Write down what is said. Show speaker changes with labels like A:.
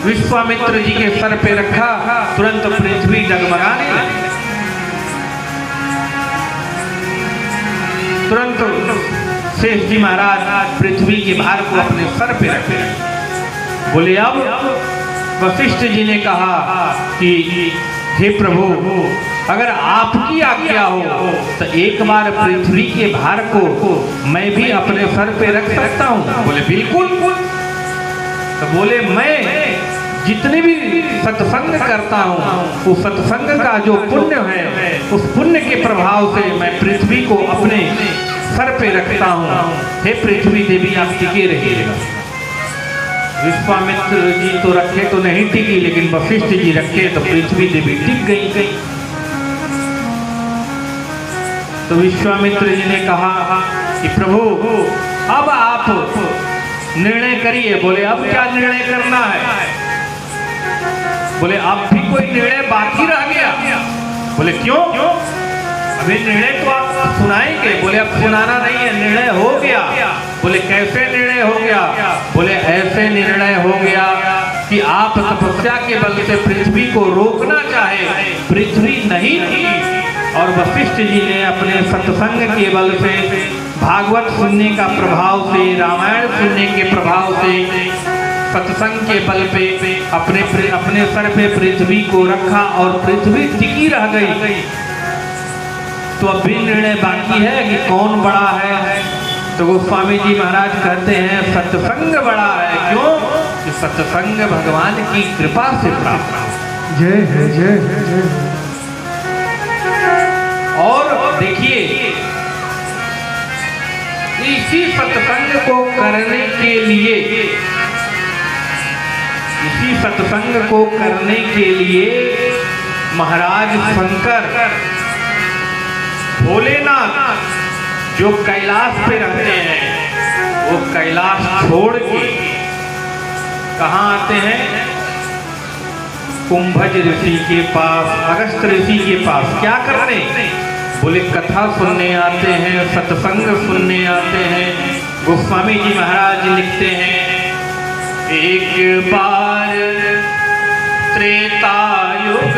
A: विश्वामित्र जी के सर पे रखा, तुरंत पृथ्वी डगमगाने लगी। तुरंत शेष जी महाराज पृथ्वी के भार को अपने सर पे रखे। बोले अब वशिष्ठ जी ने कहा कि हे प्रभु, अगर आपकी आज्ञा हो तो एक बार पृथ्वी के भार को मैं भी अपने सर पे रख सकता हूँ। बोले बिल्कुल। तो बोले मैं जितने भी सत्संग करता हूँ उस सत्संग का जो पुण्य है उस पुण्य के प्रभाव से मैं पृथ्वी को अपने सर पे रखता हूँ। हे पृथ्वी देवी आप टिके रहिएगा। विश्वामित्र जी तो रखे तो नहीं टिकी, लेकिन वशिष्ठ जी रखे तो पृथ्वी देवी टिक गई। तो विश्वामित्र जी ने कहा कि प्रभु अब आप निर्णय करिए। बोले अब क्या निर्णय करना है? बोले अब भी कोई निर्णय बाकी रह गया। बोले क्यों? अभी निर्णय तो आप सुनाएंगे। बोले अब सुनाना नहीं है, निर्णय हो गया। बोले कैसे निर्णय हो गया? बोले ऐसे निर्णय हो गया कि आप तपस्या के बल से पृथ्वी को रोकना चाहे, पृथ्वी नहीं थी, और वशिष्ठ जी ने अपने सत्संग के बल से, भागवत सुनने का प्रभाव से, रामायण सुनने के प्रभाव से, सत्संग के बल पे अपने सर पे पृथ्वी को रखा और पृथ्वी टिकी रह गई। तो अब भी निर्णय बाकी है कि कौन बड़ा है। तो गोस्वामी जी महाराज कहते हैं सत्संग बड़ा है। क्यों? कि सत्संग भगवान की कृपा से प्राप्त है।
B: जय है, जय है, जय है।
A: और देखिए इसी सत्संग को करने के लिए, इसी सत्संग को करने के लिए महाराज शंकर, भोलेनाथ जो कैलाश पे रहते हैं, वो कैलाश छोड़ के कहाँ आते हैं? कुंभज ऋषि के पास, अगस्त ऋषि के पास। क्या करने? बोले कथा सुनने आते हैं, सत्संग सुनने आते हैं। गोस्वामी जी महाराज लिखते हैं एक बार त्रेता युग